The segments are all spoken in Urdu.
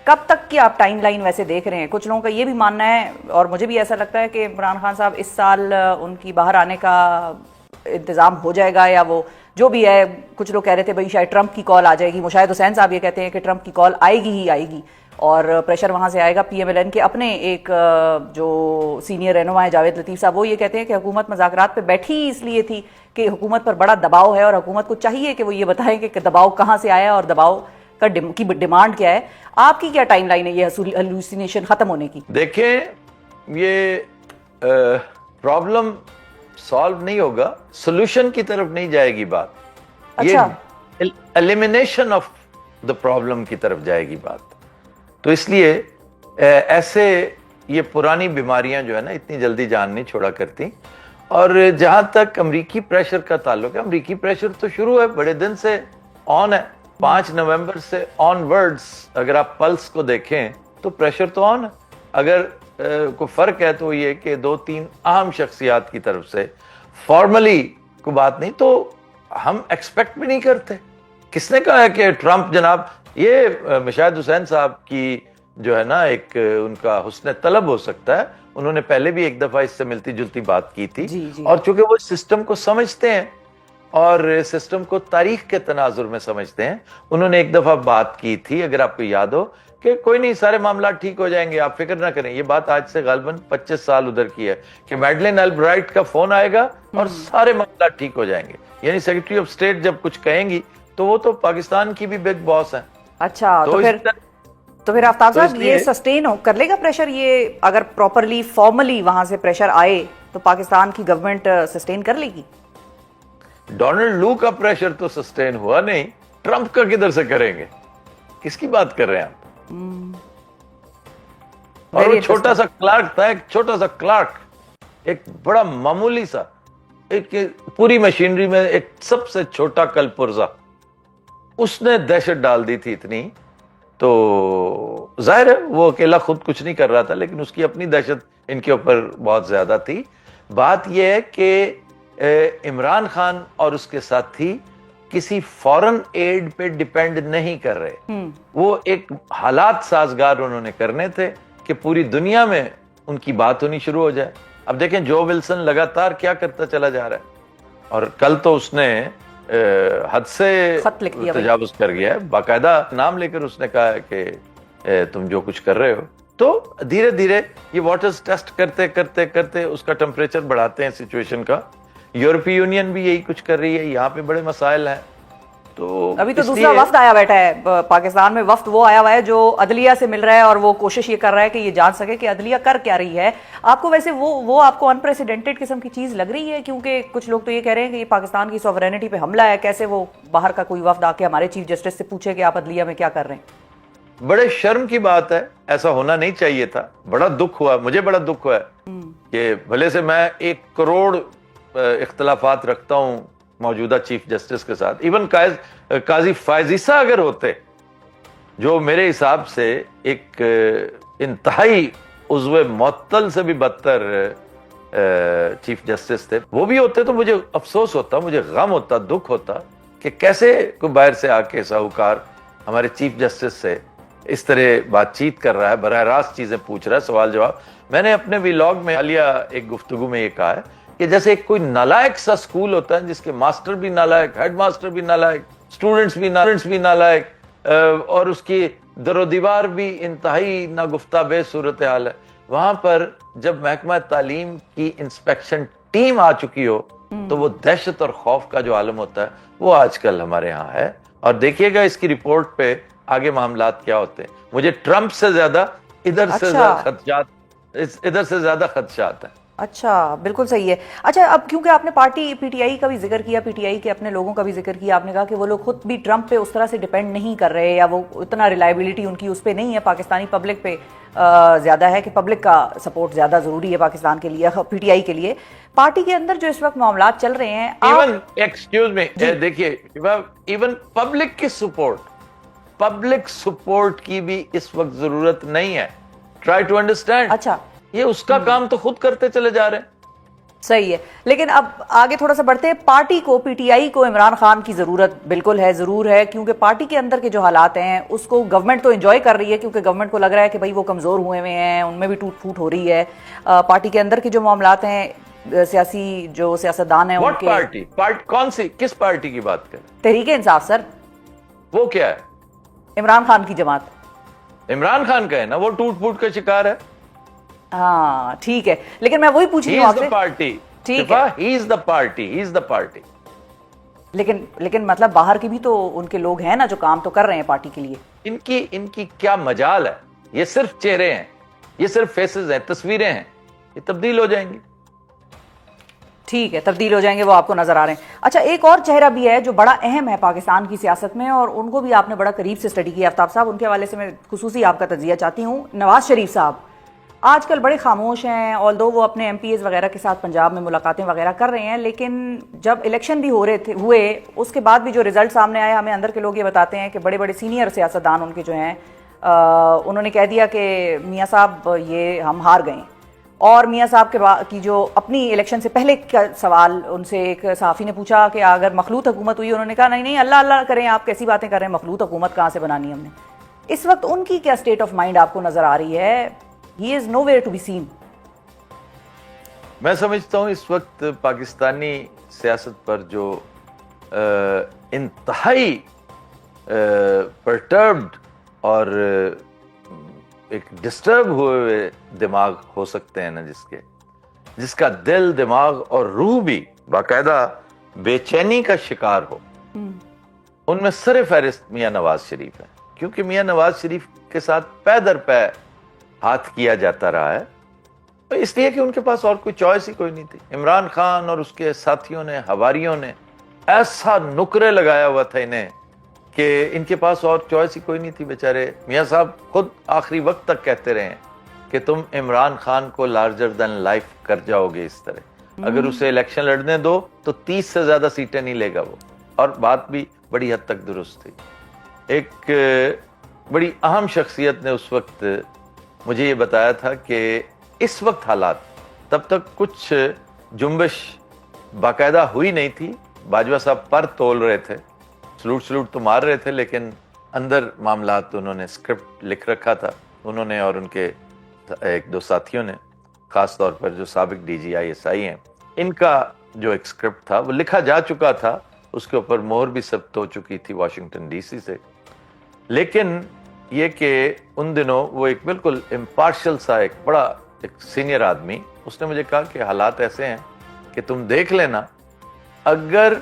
کب تک کی آپ ٹائم لائن ویسے دیکھ رہے ہیں؟ کچھ لوگوں کا یہ بھی ماننا ہے اور مجھے بھی ایسا لگتا ہے کہ عمران خان صاحب اس سال ان کی باہر آنے کا انتظام ہو جائے گا یا وہ جو بھی ہے. کچھ لوگ کہہ رہے تھے بھائی شاید ٹرمپ کی کال آ جائے گی. مشاہد حسین صاحب یہ کہتے ہیں کہ ٹرمپ کی کال آئے گی ہی آئے گی اور پریشر وہاں سے آئے گا. پی ایم ایل این کے اپنے ایک جو سینئر رہنما ہے جاوید لطیف صاحب وہ یہ کہتے ہیں کہ حکومت مذاکرات پہ بیٹھی اس لیے تھی کہ حکومت پر بڑا دباؤ ہے اور حکومت کو چاہیے کہ وہ یہ بتائیں کہ دباؤ کہاں سے آیا اور دباؤ کی ڈیمانڈ کیا ہے. آپ کی کیا ٹائم لائن ہے یہ ہلوسینیشن ختم ہونے کی؟ دیکھیں یہ پرابلم سالو نہیں ہوگا, سولوشن کی طرف نہیں جائے گی بات. اچھا, یہ ایلیمینیشن آف دا پرابلم کی طرف جائے گی بات. تو اس لیے ایسے یہ پرانی بیماریاں جو ہے نا اتنی جلدی جان نہیں چھوڑا کرتی. اور جہاں تک امریکی پریشر کا تعلق ہے, امریکی پریشر تو شروع ہے, بڑے دن سے آن ہے. 5 نومبر سے آن ورڈز اگر آپ پلس کو دیکھیں تو پریشر تو آن ہے. اگر کوئی فرق ہے تو یہ کہ 2-3 اہم شخصیات کی طرف سے فارملی کوئی بات نہیں, تو ہم ایکسپیکٹ بھی نہیں کرتے. کس نے کہا ہے کہ ٹرمپ جناب, یہ مشاہد حسین صاحب کی جو ہے نا ایک ان کا حسن طلب ہو سکتا ہے, انہوں نے پہلے بھی ایک دفعہ اس سے ملتی جلتی بات کی تھی. اور چونکہ وہ سسٹم کو سمجھتے ہیں اور سسٹم کو تاریخ کے تناظر میں سمجھتے ہیں, انہوں نے ایک دفعہ بات کی تھی اگر آپ کو یاد ہو کہ کوئی نہیں, سارے معاملات ٹھیک ہو جائیں گے, آپ فکر نہ کریں. یہ بات آج سے غالباً 25 سال ادھر کی ہے کہ میڈلین البرائٹ کا فون آئے گا اور سارے معاملات ٹھیک ہو جائیں گے. یعنی سیکرٹری آف اسٹیٹ جب کچھ کہیں گی تو وہ تو پاکستان کی بھی بگ باس ہیں. اچھا, تو پھر آفتاب صاحب یہ سسٹین کر لے گا پریشر؟ یہ اگر پراپرلی فارملی وہاں سے پریشر آئے تو پاکستان کی گورنمنٹ سسٹین کر لے گی؟ ڈونلڈ لو کا پریشر تو سسٹین ہوا نہیں, ٹرمپ کا کدھر سے کریں گے؟ کس کی بات کر رہے ہیں آپ؟ اور وہ چھوٹا سا کلارک تھا, ایک چھوٹا سا کلارک, ایک بڑا معمولی سا, ایک پوری مشینری میں ایک سب سے چھوٹا کل پرزا, اس نے دہشت ڈال دی تھی اتنی. تو ظاہر ہے وہ اکیلا خود کچھ نہیں کر رہا تھا, لیکن اس کی اپنی دہشت ان کے اوپر بہت زیادہ تھی. بات یہ ہے کہ عمران خان اور اس کے ساتھی کسی فورن ایڈ پہ ڈیپینڈ نہیں کر رہے. وہ ایک حالات سازگار انہوں نے کرنے تھے کہ پوری دنیا میں ان کی بات ہونی شروع ہو جائے. اب دیکھیں جو ولسن لگاتار کیا کرتا چلا جا رہا ہے, اور کل تو اس نے حد سے تجاوز کر گیا ہے, باقاعدہ نام لے کر اس نے کہا ہے کہ تم جو کچھ کر رہے ہو. تو دھیرے دھیرے یہ واٹرز ٹیسٹ کرتے کرتے کرتے اس کا ٹمپریچر بڑھاتے ہیں سچویشن کا. یورپی یونین بھی یہی کچھ کر رہی ہے, یہاں پہ بڑے مسائل ہیں. تو ابھی تو دوسرا وفد آیا بیٹھا ہے پاکستان میں, وفد وہ آیا ہوا ہے جو عدلیہ سے مل رہا ہے اور وہ کوشش یہ کر رہا ہے کہ یہ جان سکے کہ عدلیہ کر کیا رہی ہے. آپ کو ویسے وہ آپ کو انپریسیڈنٹڈ قسم کی چیز لگ رہی ہے؟ کیونکہ کچھ لوگ تو یہ کہہ رہے ہیں کہ یہ پاکستان کی سوورینٹی پہ حملہ ہے. کیسے وہ باہر کا کوئی وفد آ کے ہمارے چیف جسٹس سے پوچھے کہ آپ عدلیہ میں کیا کر رہے ہیں؟ بڑے شرم کی بات ہے, ایسا ہونا نہیں چاہیے تھا. بڑا دکھ ہوا, مجھے بڑا دکھ ہوا ہے کہ بھلے سے میں 1 کروڑ اختلافات رکھتا ہوں موجودہ چیف جسٹس کے ساتھ, ایون قاضی فائز عیسیٰ اگر ہوتے, جو میرے حساب سے ایک انتہائی عضو معطل سے بھی بدتر چیف جسٹس تھے, وہ بھی ہوتے تو مجھے افسوس ہوتا, مجھے غم ہوتا, دکھ ہوتا کہ کیسے کوئی باہر سے آ کے ساہوکار ہمارے چیف جسٹس سے اس طرح بات چیت کر رہا ہے, براہ راست چیزیں پوچھ رہا ہے, سوال جواب. میں نے اپنے ویلاگ میں حالیہ ایک گفتگو میں یہ کہا ہے کہ جیسے ایک کوئی نالائق سا سکول ہوتا ہے جس کے ماسٹر بھی نالائق, ہیڈ ماسٹر بھی نالائق, اسٹوڈنٹس بھی نالائق, اور اس کی در و دیوار بھی انتہائی ناگفتہ بے صورتحال ہے, وہاں پر جب محکمہ تعلیم کی انسپیکشن ٹیم آ چکی ہو تو وہ دہشت اور خوف کا جو عالم ہوتا ہے وہ آج کل ہمارے ہاں ہے. اور دیکھیے گا اس کی رپورٹ پہ آگے معاملات کیا ہوتے ہیں. مجھے ٹرمپ سے زیادہ ادھر سے زیادہ خدشات ہیں. اچھا, بالکل صحیح ہے. اچھا, اب کیونکہ آپ نے پارٹی پی ٹی آئی کا بھی ذکر کیا, پی ٹی آئی کے اپنے لوگوں کا بھی ذکر کیا, آپ نے کہا کہ وہ لوگ خود بھی ٹرمپ پہ اس طرح سے ڈیپینڈ نہیں کر رہے, یا وہ اتنا ریلائبلٹی ان کی اس پہ نہیں ہے, پاکستانی پبلک پہ زیادہ ہے کہ پبلک کا سپورٹ زیادہ ضروری ہے پاکستان کے لیے, پی ٹی آئی کے لیے. پارٹی کے اندر جو اس وقت معاملات چل رہے ہیں, ایکسکیوز می, دیکھیے ایون پبلک کی پبلک سپورٹ کی بھی اس وقت ضرورت نہیں ہے. Try to understand. اچھا, یہ اس کا کام تو خود کرتے چلے جا رہے ہیں. صحیح ہے. لیکن اب آگے تھوڑا سا بڑھتے ہیں. پارٹی کو, پی ٹی آئی کو عمران خان کی ضرورت بالکل ہے, ضرور ہے, کیونکہ پارٹی کے اندر کے جو حالات ہیں اس کو گورنمنٹ تو انجوائے کر رہی ہے, کیونکہ گورنمنٹ کو لگ رہا ہے کہ بھائی وہ کمزور ہوئے ہیں, ان میں بھی ٹوٹ پھوٹ ہو رہی ہے. پارٹی کے اندر کے جو معاملات ہیں, سیاسی جو سیاستدان ہیں ان کے. پارٹی کون سی, کس پارٹی کی بات کریں؟ تحریک انصاف سر. وہ کیا ہے؟ عمران خان کی جماعت. عمران خان کا ہے نا, وہ ٹوٹ پھوٹ کا شکار ہے. ہاں ٹھیک ہے, لیکن میں وہی پوچھ رہی ہوں آپ سے. پارٹی, ٹھیک ہے, ہی از the party, he is the party. لیکن مطلب باہر کے بھی تو ان کے لوگ ہیں نا جو کام تو کر رہے ہیں پارٹی کے لیے. ان کی کیا مجال ہے؟ یہ صرف چہرے ہیں, یہ صرف فیسز ہیں, تصویریں ہیں, یہ تبدیل ہو جائیں گی. ٹھیک ہے, تبدیل ہو جائیں گے, وہ آپ کو نظر آ رہے ہیں. اچھا, ایک اور چہرہ بھی ہے جو بڑا اہم ہے پاکستان کی سیاست میں, اور ان کو بھی آپ نے بڑا قریب سے اسٹڈی کیا آفتاب صاحب, ان کے حوالے سے میں خصوصی آپ کا تجزیہ چاہتی ہوں. نواز شریف صاحب آج کل بڑے خاموش ہیں, آلدو وہ اپنے ایم پی ایز وغیرہ کے ساتھ پنجاب میں ملاقاتیں وغیرہ کر رہے ہیں, لیکن جب الیکشن بھی ہوئے اس کے بعد بھی جو رزلٹ سامنے آیا, ہمیں اندر کے لوگ یہ بتاتے ہیں کہ بڑے بڑے سینئر سیاستدان ان کے جو ہیں انہوں نے کہہ دیا کہ میاں صاحب یہ ہم ہار گئے. اور میاں صاحب کی جو اپنی الیکشن سے پہلے کا سوال ان سے ایک صحافی نے پوچھا کہ اگر مخلوط حکومت ہوئی, انہوں نے کہا نہیں اللہ اللہ کریں, آپ کیسی باتیں کر رہے ہیں, مخلوط حکومت کہاں سے بنانی ہم نے. اس وقت ان کی کیا اسٹیٹ آف مائنڈ آپ کو نظر آ رہی ہے؟ ہی از know where to be seen. میں سمجھتا ہوں اس وقت پاکستانی سیاست پر جو انتہائی پرٹربڈ اور ایک ڈسٹرب ہوئے دماغ ہو سکتے ہیں نا, جس کا دل, دماغ اور روح بھی باقاعدہ بے چینی کا شکار ہو, ان میں سر فہرست میاں نواز شریف ہے. کیونکہ میاں نواز شریف کے ساتھ پے در پے ہاتھ کیا جاتا رہا ہے, اس لیے کہ ان کے پاس اور کوئی چوائس ہی کوئی نہیں تھی. عمران خان اور اس کے ساتھیوں نے, حواریوں نے ایسا نکرے لگایا ہوا تھا انہیں کہ ان کے پاس اور چوائس ہی کوئی نہیں تھی. بیچارے میاں صاحب خود آخری وقت تک کہتے رہے ہیں کہ تم عمران خان کو لارجر دین لائف کر جاؤ گے اس طرح, اگر اسے الیکشن لڑنے دو تو 30 سے زیادہ سیٹیں نہیں لے گا وہ. اور بات بھی بڑی حد تک درست تھی. ایک بڑی اہم شخصیت نے اس وقت مجھے یہ بتایا تھا کہ اس وقت حالات, تب تک کچھ جنبش باقاعدہ ہوئی نہیں تھی, باجوہ صاحب پر تول رہے تھے, سلوٹ تو مار رہے تھے, لیکن اندر معاملات انہوں نے اسکرپٹ لکھ رکھا تھا, انہوں نے اور ان کے ایک دو ساتھیوں نے, خاص طور پر جو سابق D G I S I ہیں, ان کا جو ایک اسکرپٹ تھا وہ لکھا جا چکا تھا, اس کے اوپر مہر بھی ثبت ہو چکی تھی واشنگٹن ڈی سی سے. لیکن یہ کہ ان دنوں وہ ایک بالکل امپارشل سا ایک بڑا ایک سینئر آدمی, اس نے مجھے کہا کہ حالات ایسے ہیں کہ تم دیکھ لینا, اگر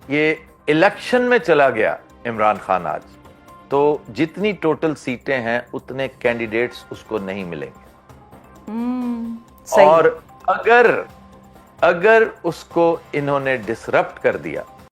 یہ الیکشن میں چلا گیا عمران خان آج, تو جتنی ٹوٹل سیٹیں ہیں اتنے کینڈیڈیٹس اس کو نہیں ملیں گے. اور اگر اس کو انہوں نے ڈسرپٹ کر دیا